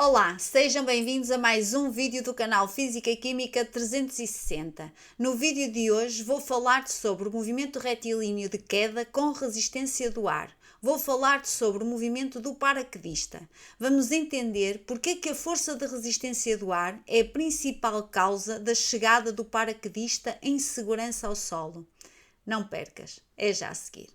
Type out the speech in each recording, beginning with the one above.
Olá, sejam bem-vindos a mais um vídeo do canal Física e Química 360. No vídeo de hoje vou falar sobre o movimento retilíneo de queda com resistência do ar. Vou falar sobre o movimento do paraquedista. Vamos entender porque é que a força de resistência do ar é a principal causa da chegada do paraquedista em segurança ao solo. Não percas, é já a seguir.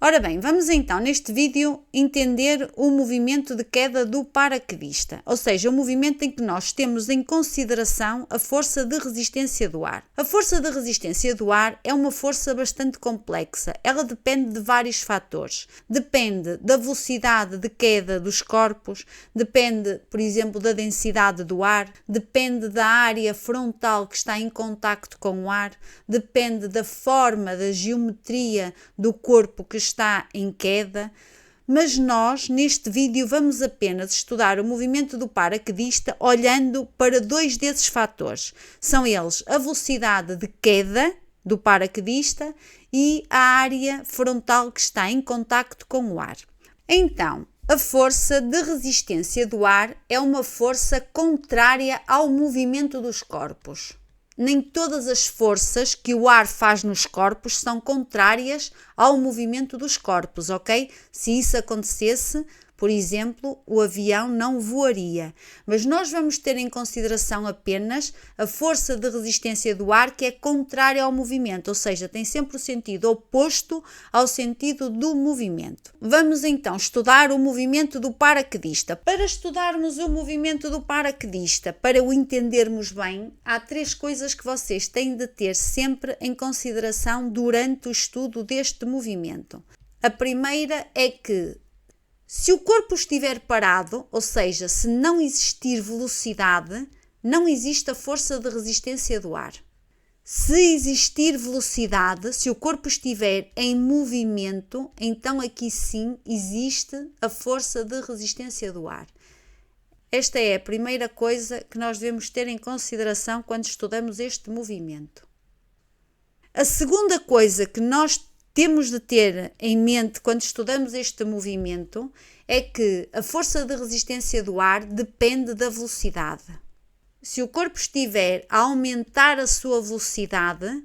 Ora bem, vamos então neste vídeo entender o movimento de queda do paraquedista, ou seja, o movimento em que nós temos em consideração a força de resistência do ar. A força de resistência do ar é uma força bastante complexa, ela depende de vários fatores. Depende da velocidade de queda dos corpos, depende, por exemplo, da densidade do ar, depende da área frontal que está em contacto com o ar, depende da forma, da geometria do corpo que está em queda, mas nós neste vídeo vamos apenas estudar o movimento do paraquedista olhando para dois desses fatores. São eles a velocidade de queda do paraquedista e a área frontal que está em contacto com o ar. Então, a força de resistência do ar é uma força contrária ao movimento dos corpos. Nem todas as forças que o ar faz nos corpos são contrárias ao movimento dos corpos, ok? Se isso acontecesse, por exemplo, o avião não voaria. Mas nós vamos ter em consideração apenas a força de resistência do ar que é contrária ao movimento, ou seja, tem sempre o sentido oposto ao sentido do movimento. Vamos então estudar o movimento do paraquedista. Para estudarmos o movimento do paraquedista, para o entendermos bem, há três coisas que vocês têm de ter sempre em consideração durante o estudo deste movimento. A primeira é que se o corpo estiver parado, ou seja, se não existir velocidade, não existe a força de resistência do ar. Se existir velocidade, se o corpo estiver em movimento, então aqui sim existe a força de resistência do ar. Esta é a primeira coisa que nós devemos ter em consideração quando estudamos este movimento. A segunda coisa que nós temos de ter em mente quando estudamos este movimento é que a força de resistência do ar depende da velocidade. Se o corpo estiver a aumentar a sua velocidade,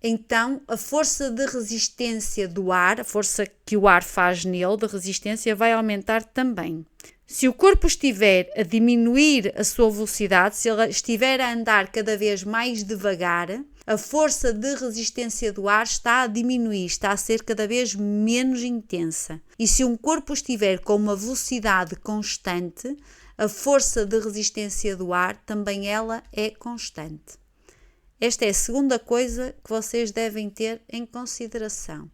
então a força de resistência do ar, a força que o ar faz nele de resistência, vai aumentar também. Se o corpo estiver a diminuir a sua velocidade, se ele estiver a andar cada vez mais devagar, a força de resistência do ar está a diminuir, está a ser cada vez menos intensa. E se um corpo estiver com uma velocidade constante, a força de resistência do ar também ela é constante. Esta é a segunda coisa que vocês devem ter em consideração.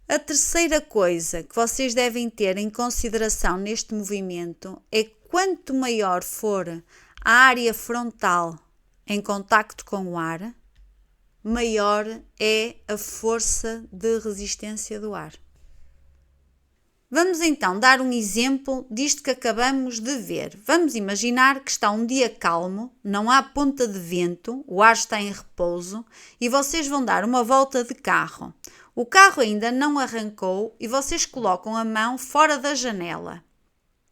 A terceira coisa que vocês devem ter em consideração neste movimento é que quanto maior for a área frontal em contacto com o ar, maior é a força de resistência do ar. Vamos então dar um exemplo disto que acabamos de ver. Vamos imaginar que está um dia calmo, não há ponta de vento, o ar está em repouso e vocês vão dar uma volta de carro. O carro ainda não arrancou e vocês colocam a mão fora da janela.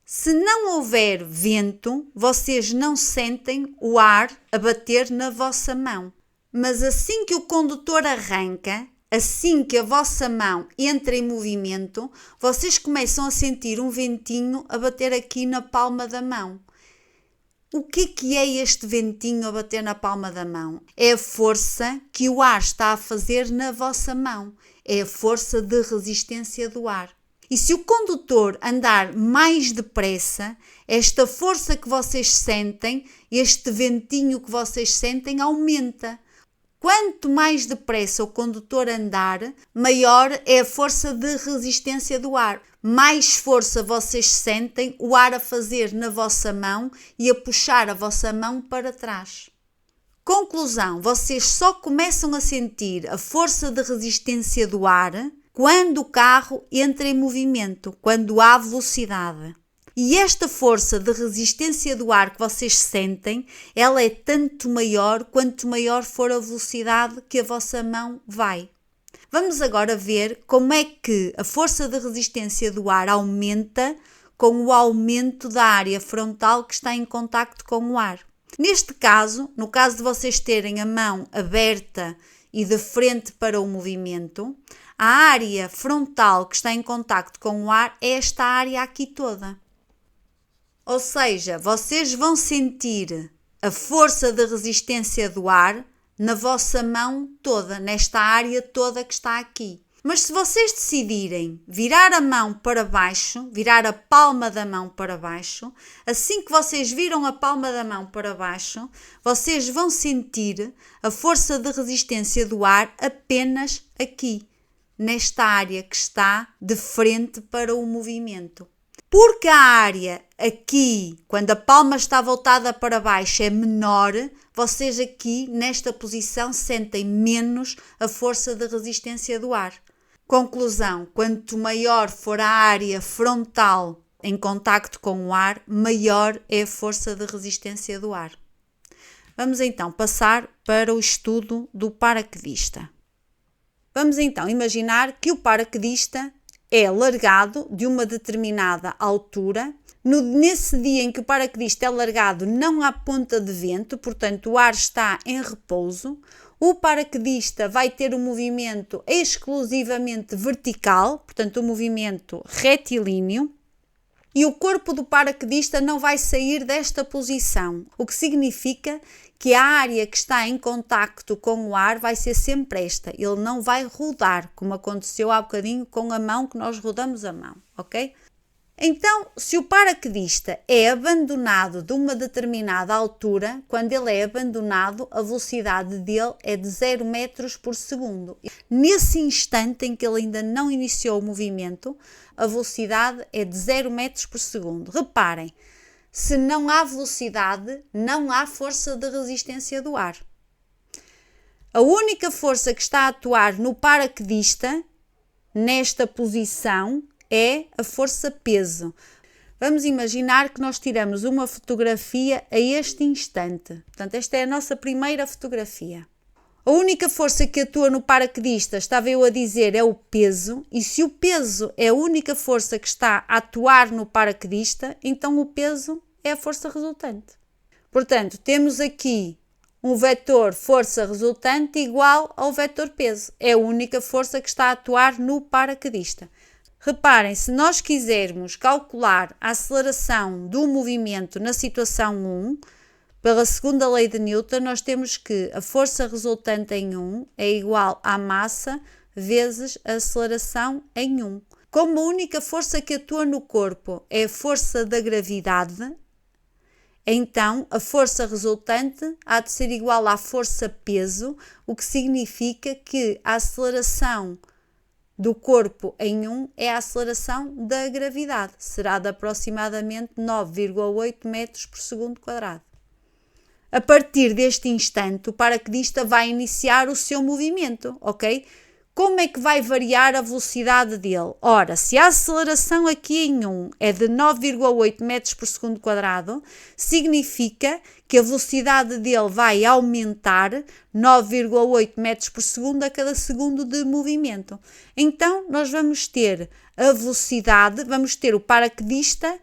Se não houver vento, vocês não sentem o ar a bater na vossa mão. Mas assim que o condutor arranca, assim que a vossa mão entra em movimento, vocês começam a sentir um ventinho a bater aqui na palma da mão. O que é este ventinho a bater na palma da mão? É a força que o ar está a fazer na vossa mão. É a força de resistência do ar. E se o condutor andar mais depressa, esta força que vocês sentem, este ventinho que vocês sentem, aumenta. Quanto mais depressa o condutor andar, maior é a força de resistência do ar. Mais força vocês sentem o ar a fazer na vossa mão e a puxar a vossa mão para trás. Conclusão, vocês só começam a sentir a força de resistência do ar quando o carro entra em movimento, quando há velocidade. E esta força de resistência do ar que vocês sentem, ela é tanto maior quanto maior for a velocidade que a vossa mão vai. Vamos agora ver como é que a força de resistência do ar aumenta com o aumento da área frontal que está em contacto com o ar. Neste caso, no caso de vocês terem a mão aberta e de frente para o movimento, a área frontal que está em contacto com o ar é esta área aqui toda. Ou seja, vocês vão sentir a força de resistência do ar na vossa mão toda, nesta área toda que está aqui. Mas se vocês decidirem virar a mão para baixo, virar a palma da mão para baixo, assim que vocês viram a palma da mão para baixo, vocês vão sentir a força de resistência do ar apenas aqui, nesta área que está de frente para o movimento. Porque a área aqui, quando a palma está voltada para baixo, é menor, vocês aqui, nesta posição, sentem menos a força de resistência do ar. Conclusão: quanto maior for a área frontal em contacto com o ar, maior é a força de resistência do ar. Vamos então passar para o estudo do paraquedista. Vamos então imaginar que o paraquedista é largado de uma determinada altura. Nesse dia em que o paraquedista é largado, não há ponta de vento, portanto o ar está em repouso. O paraquedista vai ter um movimento exclusivamente vertical, portanto um movimento retilíneo, e o corpo do paraquedista não vai sair desta posição, o que significa que a área que está em contacto com o ar vai ser sempre esta. Ele não vai rodar, como aconteceu há bocadinho com a mão, que nós rodamos a mão, ok? Então, se o paraquedista é abandonado de uma determinada altura, quando ele é abandonado, a velocidade dele é de 0 metros por segundo. Nesse instante em que ele ainda não iniciou o movimento, a velocidade é de 0 metros por segundo. Reparem, se não há velocidade, não há força de resistência do ar. A única força que está a atuar no paraquedista, nesta posição, é a força-peso. Vamos imaginar que nós tiramos uma fotografia a este instante. Portanto, esta é a nossa primeira fotografia. A única força que atua no paraquedista, estava eu a dizer, é o peso. E se o peso é a única força que está a atuar no paraquedista, então o peso é a força resultante. Portanto, temos aqui um vetor força resultante igual ao vetor peso. É a única força que está a atuar no paraquedista. Reparem, se nós quisermos calcular a aceleração do movimento na situação 1, pela segunda lei de Newton, nós temos que a força resultante em 1 é igual à massa vezes a aceleração em 1. Como a única força que atua no corpo é a força da gravidade, então a força resultante há de ser igual à força-peso, o que significa que a aceleração do corpo em 1 é a aceleração da gravidade. Será de aproximadamente 9,8 metros por segundo quadrado. A partir deste instante, o paraquedista vai iniciar o seu movimento, ok? Como é que vai variar a velocidade dele? Ora, se a aceleração aqui em 1 é de 9,8 metros por segundo quadrado, significa que a velocidade dele vai aumentar 9,8 metros por segundo a cada segundo de movimento. Então, nós vamos ter a velocidade, vamos ter o paraquedista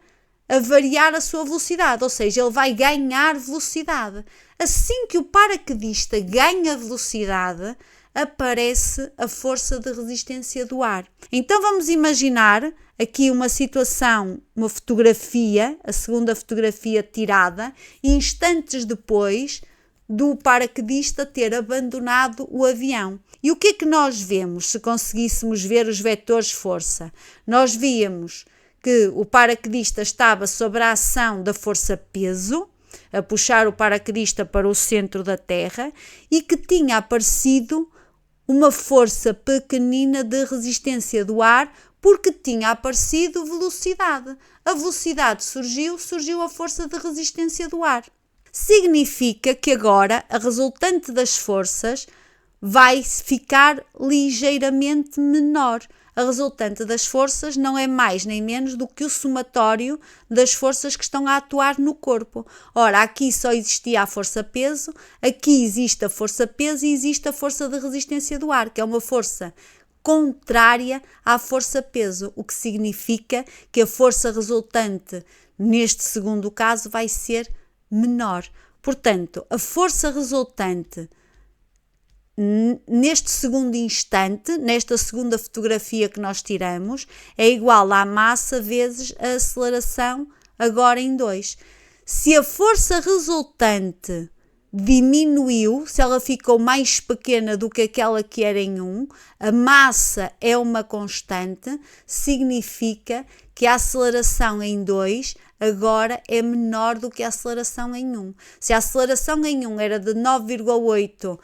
a variar a sua velocidade, ou seja, ele vai ganhar velocidade. Assim que o paraquedista ganha velocidade, aparece a força de resistência do ar. Então vamos imaginar aqui uma situação, uma fotografia, a segunda fotografia tirada, instantes depois do paraquedista ter abandonado o avião. E o que é que nós vemos se conseguíssemos ver os vetores força? Nós víamos que o paraquedista estava sob a ação da força-peso, a puxar o paraquedista para o centro da Terra, e que tinha aparecido uma força pequenina de resistência do ar, porque tinha aparecido velocidade. A velocidade surgiu a força de resistência do ar. Significa que agora a resultante das forças vai ficar ligeiramente menor. A resultante das forças não é mais nem menos do que o somatório das forças que estão a atuar no corpo. Ora, aqui só existia a força-peso, aqui existe a força-peso e existe a força de resistência do ar, que é uma força contrária à força-peso, o que significa que a força resultante neste segundo caso vai ser menor. Portanto, a força resultante neste segundo instante, nesta segunda fotografia que nós tiramos, é igual à massa vezes a aceleração agora em 2. Se a força resultante diminuiu, se ela ficou mais pequena do que aquela que era em 1, a massa é uma constante, significa que a aceleração em 2 agora é menor do que a aceleração em 1. Se a aceleração em 1 era de 9,8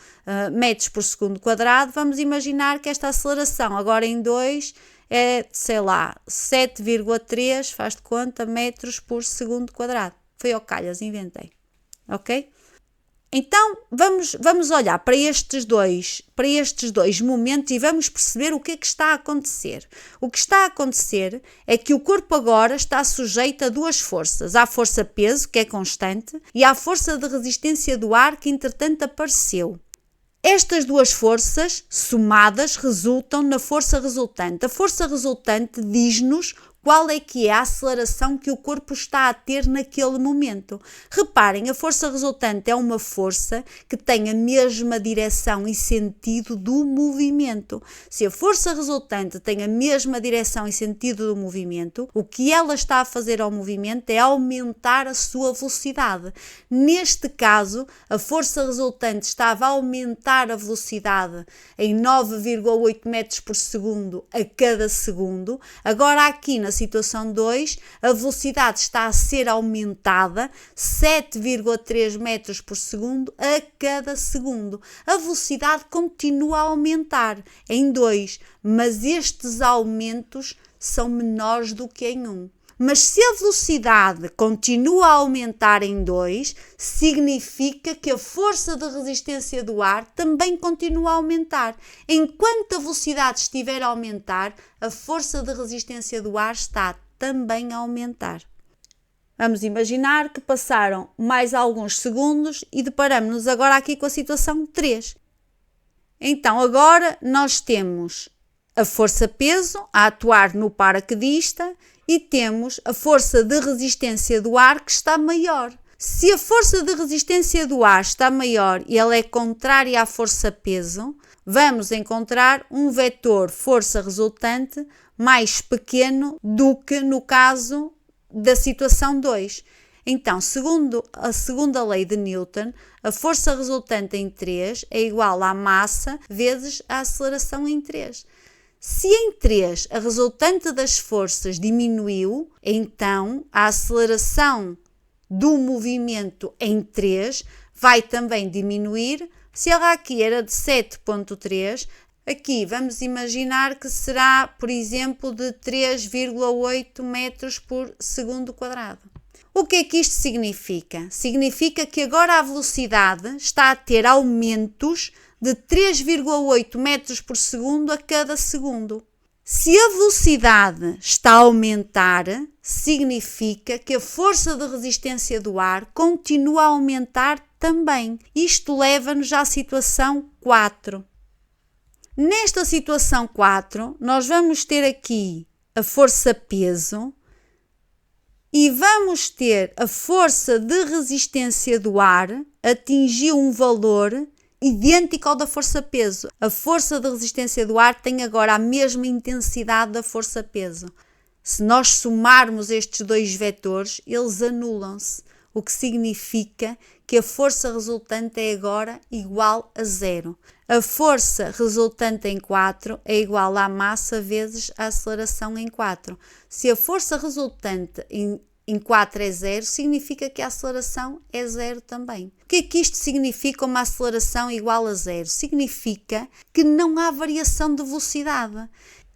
metros por segundo quadrado, vamos imaginar que esta aceleração agora em 2 é, sei lá, 7,3, faz de conta, metros por segundo quadrado. Foi ao calhas, inventei. Ok? Então, vamos olhar para estes dois momentos e vamos perceber o que é que está a acontecer. O que está a acontecer é que o corpo agora está sujeito a duas forças. À força-peso, que é constante, e à força de resistência do ar, que entretanto apareceu. Estas duas forças, somadas, resultam na força resultante. A força resultante diz-nos qual é que é a aceleração que o corpo está a ter naquele momento. Reparem, a força resultante é uma força que tem a mesma direção e sentido do movimento. Se a força resultante tem a mesma direção e sentido do movimento, o que ela está a fazer ao movimento é aumentar a sua velocidade. Neste caso, a força resultante estava a aumentar a velocidade em 9,8 metros por segundo a cada segundo. Agora aqui na situação 2, a velocidade está a ser aumentada 7,3 metros por segundo a cada segundo. A velocidade continua a aumentar em 2, mas estes aumentos são menores do que em 1. Mas se a velocidade continua a aumentar em 2, significa que a força de resistência do ar também continua a aumentar. Enquanto a velocidade estiver a aumentar, a força de resistência do ar está também a aumentar. Vamos imaginar que passaram mais alguns segundos e deparamos-nos agora aqui com a situação 3. Então agora nós temos a força-peso a atuar no paraquedista e temos a força de resistência do ar que está maior. Se a força de resistência do ar está maior e ela é contrária à força-peso, vamos encontrar um vetor força resultante mais pequeno do que no caso da situação 2. Então, segundo a segunda lei de Newton, a força resultante em 3 é igual à massa vezes a aceleração em 3. Se em 3 a resultante das forças diminuiu, então a aceleração do movimento em 3 vai também diminuir. Se ela aqui era de 7,3, aqui vamos imaginar que será, por exemplo, de 3,8 metros por segundo quadrado. O que é que isto significa? Significa que agora a velocidade está a ter aumentos de 3,8 metros por segundo a cada segundo. Se a velocidade está a aumentar, significa que a força de resistência do ar continua a aumentar também. Isto leva-nos à situação 4. Nesta situação 4, nós vamos ter aqui a força-peso e vamos ter a força de resistência do ar atingiu um valor idêntico ao da força-peso. A força de resistência do ar tem agora a mesma intensidade da força-peso. Se nós somarmos estes dois vetores, eles anulam-se, o que significa que a força resultante é agora igual a 0. A força resultante em 4 é igual à massa vezes a aceleração em 4. Se a força resultante em 4 é 0, significa que a aceleração é 0 também. O que é que isto significa uma aceleração igual a 0? Significa que não há variação de velocidade.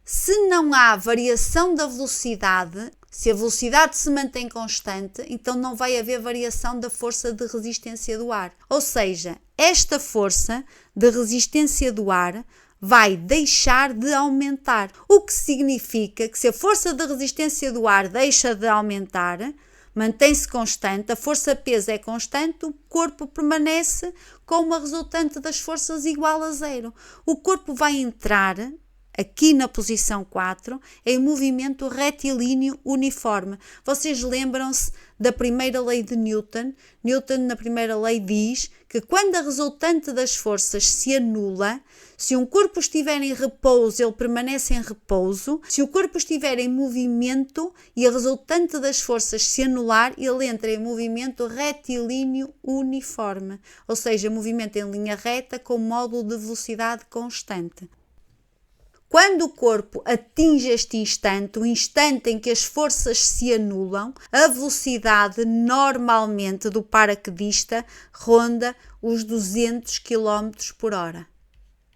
Se não há variação da velocidade, se a velocidade se mantém constante, então não vai haver variação da força de resistência do ar. Ou seja, esta força de resistência do ar vai deixar de aumentar, o que significa que se a força de resistência do ar deixa de aumentar, mantém-se constante, a força-peso é constante, o corpo permanece com uma resultante das forças igual a 0. O corpo vai entrar aqui na posição 4, em movimento retilíneo uniforme. Vocês lembram-se da primeira lei de Newton? Newton, na primeira lei, diz que quando a resultante das forças se anula, se um corpo estiver em repouso, ele permanece em repouso. Se o corpo estiver em movimento e a resultante das forças se anular, ele entra em movimento retilíneo uniforme, ou seja, movimento em linha reta com módulo de velocidade constante. Quando o corpo atinge este instante, o instante em que as forças se anulam, a velocidade normalmente do paraquedista ronda os 200 km por hora.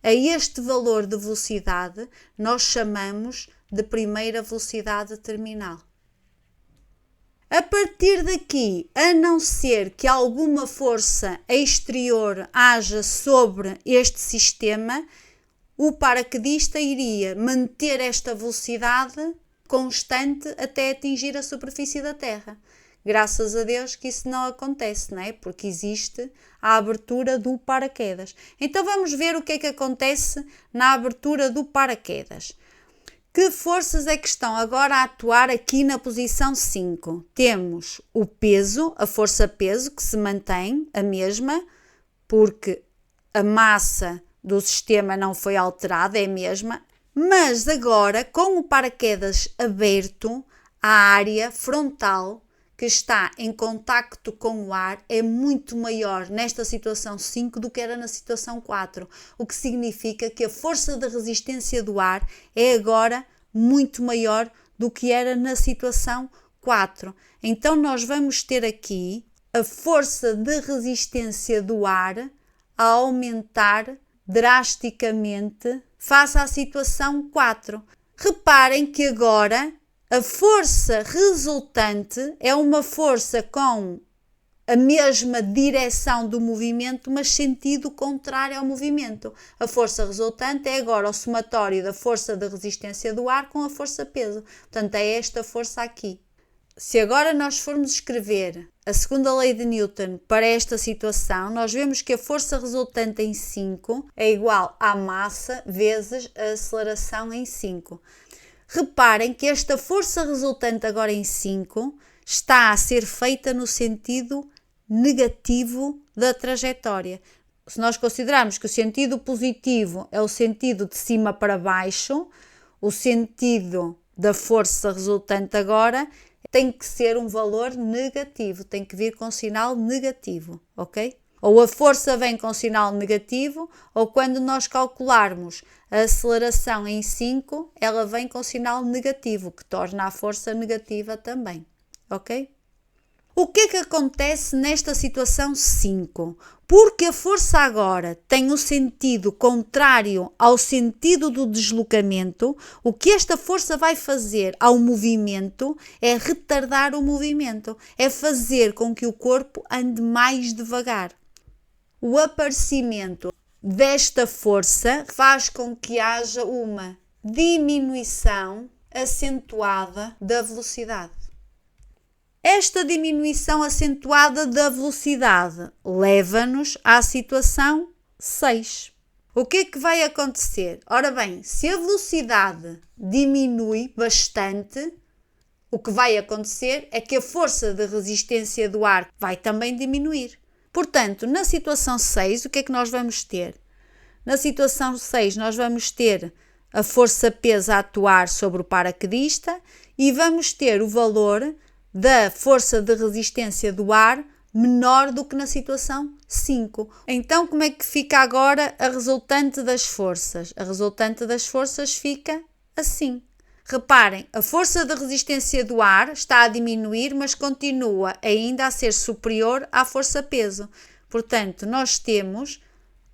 A este valor de velocidade nós chamamos de primeira velocidade terminal. A partir daqui, a não ser que alguma força exterior haja sobre este sistema, o paraquedista iria manter esta velocidade constante até atingir a superfície da Terra. Graças a Deus que isso não acontece, não é? Porque existe a abertura do paraquedas. Então vamos ver o que é que acontece na abertura do paraquedas. Que forças é que estão agora a atuar aqui na posição 5? Temos o peso, a força-peso, que se mantém a mesma, porque a massa do sistema não foi alterada, é a mesma, mas agora com o paraquedas aberto, a área frontal que está em contacto com o ar é muito maior nesta situação 5 do que era na situação 4, o que significa que a força de resistência do ar é agora muito maior do que era na situação 4. Então nós vamos ter aqui a força de resistência do ar a aumentar drasticamente face à situação 4. Reparem que agora a força resultante é uma força com a mesma direção do movimento, mas sentido contrário ao movimento. A força resultante é agora o somatório da força de resistência do ar com a força-peso. Portanto, é esta força aqui. Se agora nós formos escrever a segunda lei de Newton para esta situação, nós vemos que a força resultante em 5 é igual à massa vezes a aceleração em 5. Reparem que esta força resultante agora em 5 está a ser feita no sentido negativo da trajetória. Se nós considerarmos que o sentido positivo é o sentido de cima para baixo, o sentido da força resultante agora tem que ser um valor negativo, tem que vir com sinal negativo, ok? Ou a força vem com sinal negativo, ou quando nós calcularmos a aceleração em 5, ela vem com sinal negativo, que torna a força negativa também, ok? O que é que acontece nesta situação 5? Porque a força agora tem um sentido contrário ao sentido do deslocamento, o que esta força vai fazer ao movimento é retardar o movimento, é fazer com que o corpo ande mais devagar. O aparecimento desta força faz com que haja uma diminuição acentuada da velocidade. Esta diminuição acentuada da velocidade leva-nos à situação 6. O que é que vai acontecer? Ora bem, se a velocidade diminui bastante, o que vai acontecer é que a força de resistência do ar vai também diminuir. Portanto, na situação 6, o que é que nós vamos ter? Na situação 6, nós vamos ter a força-peso a atuar sobre o paraquedista e vamos ter o valor da força de resistência do ar menor do que na situação 5. Então, como é que fica agora a resultante das forças? A resultante das forças fica assim. Reparem, a força de resistência do ar está a diminuir, mas continua ainda a ser superior à força-peso. Portanto, nós temos,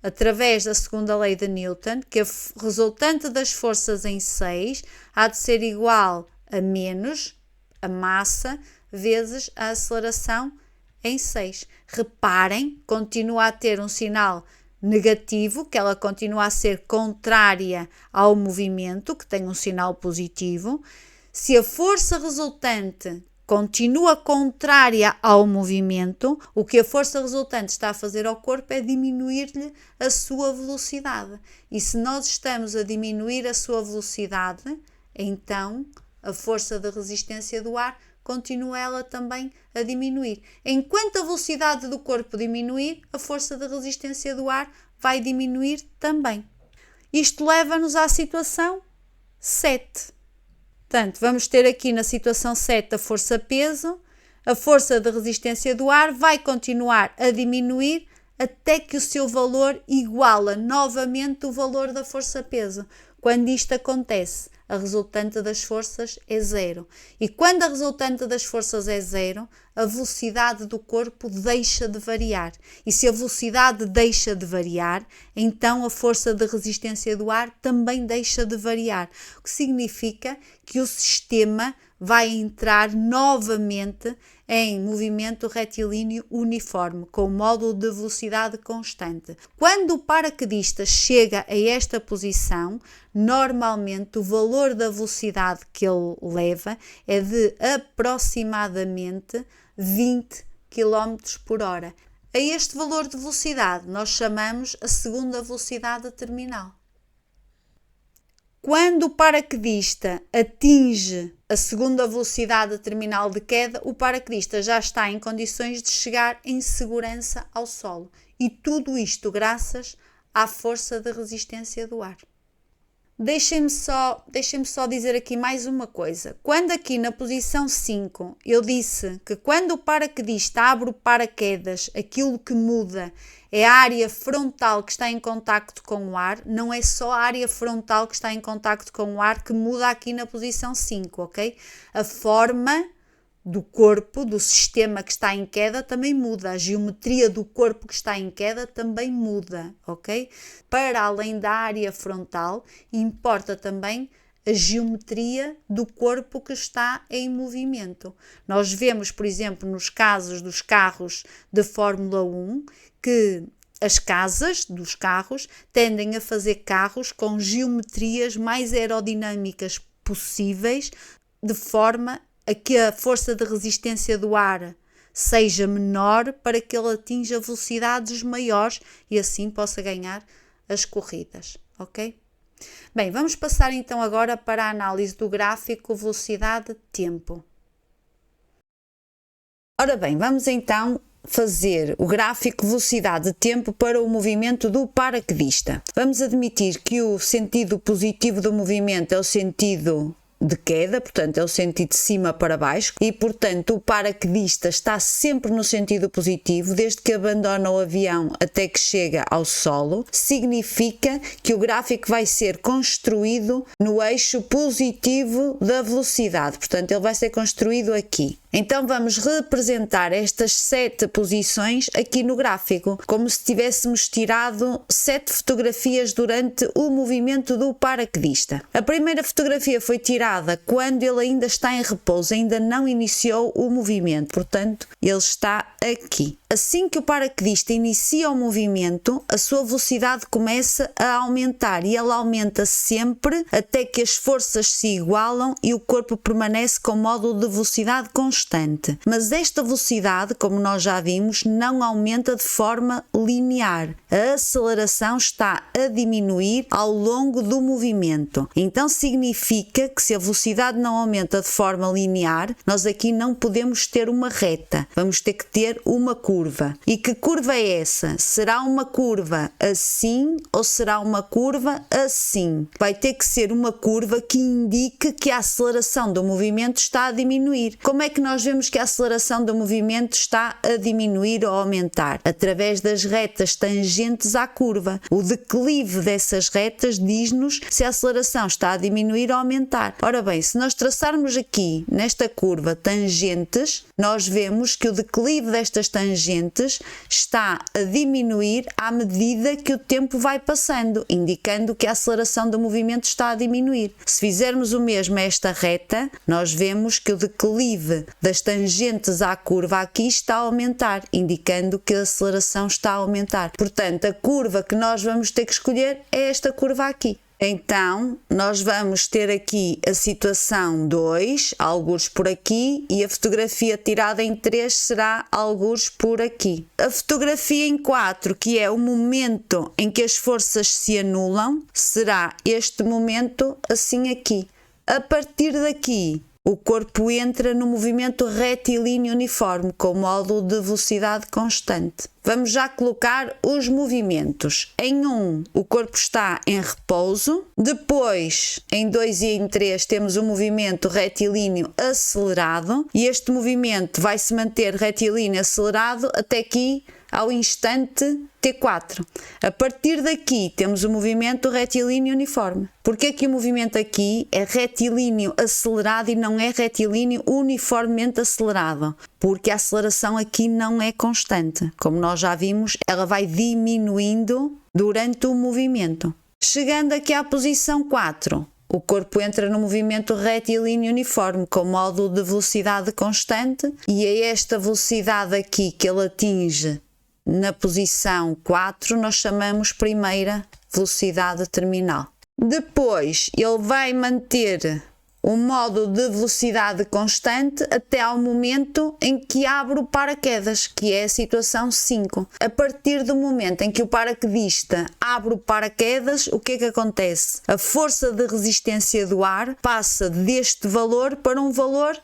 através da segunda lei de Newton, que a resultante das forças em 6 há de ser igual a menos a massa vezes a aceleração em 6. Reparem, continua a ter um sinal negativo, que ela continua a ser contrária ao movimento, que tem um sinal positivo. Se a força resultante continua contrária ao movimento, o que a força resultante está a fazer ao corpo é diminuir-lhe a sua velocidade. E se nós estamos a diminuir a sua velocidade, então a força de resistência do ar continua ela também a diminuir. Enquanto a velocidade do corpo diminuir, a força de resistência do ar vai diminuir também. Isto leva-nos à situação 7. Portanto, vamos ter aqui na situação 7 a força-peso, a força de resistência do ar vai continuar a diminuir até que o seu valor iguala novamente o valor da força-peso. Quando isto acontece, a resultante das forças é zero. E quando a resultante das forças é zero, a velocidade do corpo deixa de variar. E se a velocidade deixa de variar, então a força de resistência do ar também deixa de variar. O que significa que o sistema vai entrar novamente em movimento retilíneo uniforme, com módulo de velocidade constante. Quando o paraquedista chega a esta posição, normalmente o valor da velocidade que ele leva é de aproximadamente 20 km por hora. A este valor de velocidade nós chamamos a segunda velocidade terminal. Quando o paraquedista atinge a segunda velocidade terminal de queda, o paraquedista já está em condições de chegar em segurança ao solo. E tudo isto graças à força de resistência do ar. Deixem-me só dizer aqui mais uma coisa. Quando aqui na posição 5 eu disse que quando o paraquedista abre o paraquedas, aquilo que muda é a área frontal que está em contacto com o ar, não é só a área frontal que está em contacto com o ar que muda aqui na posição 5, ok? A forma do corpo, do sistema que está em queda também muda, a geometria do corpo que está em queda também muda, ok? Para além da área frontal, importa também a geometria do corpo que está em movimento. Nós vemos, por exemplo, nos casos dos carros de Fórmula 1, que as casas dos carros tendem a fazer carros com geometrias mais aerodinâmicas possíveis, de forma a que a força de resistência do ar seja menor para que ele atinja velocidades maiores e assim possa ganhar as corridas, ok? Bem, vamos passar então agora para a análise do gráfico velocidade-tempo. Ora bem, vamos então fazer o gráfico velocidade-tempo para o movimento do paraquedista. Vamos admitir que o sentido positivo do movimento é o sentido de queda, portanto é o sentido de cima para baixo e portanto o paraquedista está sempre no sentido positivo desde que abandona o avião até que chega ao solo. Significa que o gráfico vai ser construído no eixo positivo da velocidade, portanto ele vai ser construído aqui. Então vamos representar estas 7 posições aqui no gráfico, como se tivéssemos tirado 7 fotografias durante o movimento do paraquedista. A primeira fotografia foi tirada quando ele ainda está em repouso, ainda não iniciou o movimento, portanto ele está aqui. Assim que o paraquedista inicia o movimento, a sua velocidade começa a aumentar e ela aumenta sempre até que as forças se igualam e o corpo permanece com módulo de velocidade constante. Mas esta velocidade, como nós já vimos, não aumenta de forma linear. A aceleração está a diminuir ao longo do movimento. Então significa que se a velocidade não aumenta de forma linear, nós aqui não podemos ter uma reta. Vamos ter que ter uma curva. E que curva é essa? Será uma curva assim ou será uma curva assim? Vai ter que ser uma curva que indique que a aceleração do movimento está a diminuir. Como é que nós vemos que a aceleração do movimento está a diminuir ou aumentar? Através das retas tangentes à curva. O declive dessas retas diz-nos se a aceleração está a diminuir ou aumentar. Ora bem, se nós traçarmos aqui nesta curva tangentes, nós vemos que o declive destas tangentes está a diminuir à medida que o tempo vai passando, indicando que a aceleração do movimento está a diminuir. Se fizermos o mesmo a esta reta, nós vemos que o declive das tangentes à curva aqui está a aumentar, indicando que a aceleração está a aumentar. Portanto, a curva que nós vamos ter que escolher é esta curva aqui. Então, nós vamos ter aqui a situação 2, algures por aqui, e a fotografia tirada em 3 será algures por aqui. A fotografia em 4, que é o momento em que as forças se anulam, será este momento assim aqui. A partir daqui, o corpo entra no movimento retilíneo uniforme, com módulo de velocidade constante. Vamos já colocar os movimentos. Em 1, o corpo está em repouso. Depois, em 2 e em 3, temos o movimento retilíneo acelerado. E este movimento vai se manter retilíneo acelerado até aqui, ao instante T4. A partir daqui temos o movimento retilíneo uniforme. Porque que o movimento aqui é retilíneo acelerado e não é retilíneo uniformemente acelerado? Porque a aceleração aqui não é constante. Como nós já vimos, ela vai diminuindo durante o movimento. Chegando aqui à posição 4. O corpo entra no movimento retilíneo uniforme com módulo de velocidade constante e é esta velocidade aqui que ele atinge na posição 4 nós chamamos primeira velocidade terminal. Depois ele vai manter o módulo de velocidade constante até ao momento em que abre o paraquedas, que é a situação 5. A partir do momento em que o paraquedista abre o paraquedas, o que é que acontece? A força de resistência do ar passa deste valor para um valor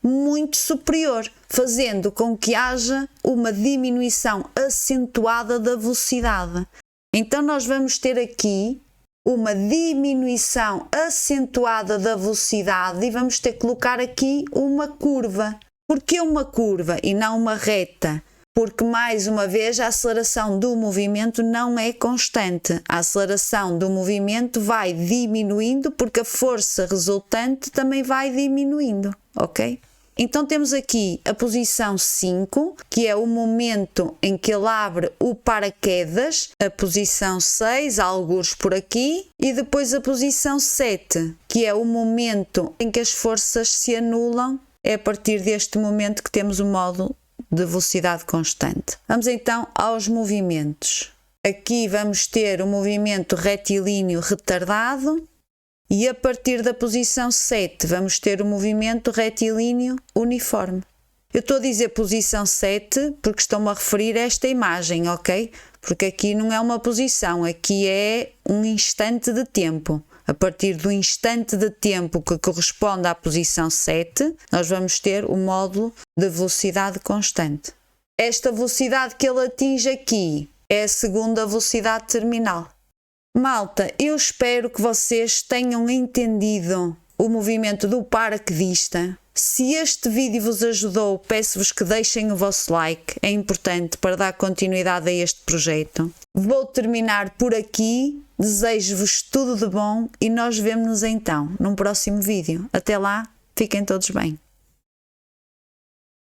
muito superior, fazendo com que haja uma diminuição acentuada da velocidade. Então nós vamos ter aqui uma diminuição acentuada da velocidade e vamos ter que colocar aqui uma curva. Por que uma curva e não uma reta? Porque, mais uma vez, a aceleração do movimento não é constante. A aceleração do movimento vai diminuindo porque a força resultante também vai diminuindo, ok? Então temos aqui a posição 5, que é o momento em que ele abre o paraquedas, a posição 6, algures por aqui, e depois a posição 7, que é o momento em que as forças se anulam. É a partir deste momento que temos o módulo de velocidade constante. Vamos então aos movimentos. Aqui vamos ter o movimento retilíneo retardado. E a partir da posição 7 vamos ter o movimento retilíneo uniforme. Eu estou a dizer posição 7 porque estou-me a referir a esta imagem, ok? Porque aqui não é uma posição, aqui é um instante de tempo. A partir do instante de tempo que corresponde à posição 7, nós vamos ter o módulo de velocidade constante. Esta velocidade que ele atinge aqui é a segunda velocidade terminal. Malta, eu espero que vocês tenham entendido o movimento do paraquedista. Se este vídeo vos ajudou, peço-vos que deixem o vosso like, é importante para dar continuidade a este projeto. Vou terminar por aqui, desejo-vos tudo de bom e nós vemo-nos então num próximo vídeo. Até lá, fiquem todos bem.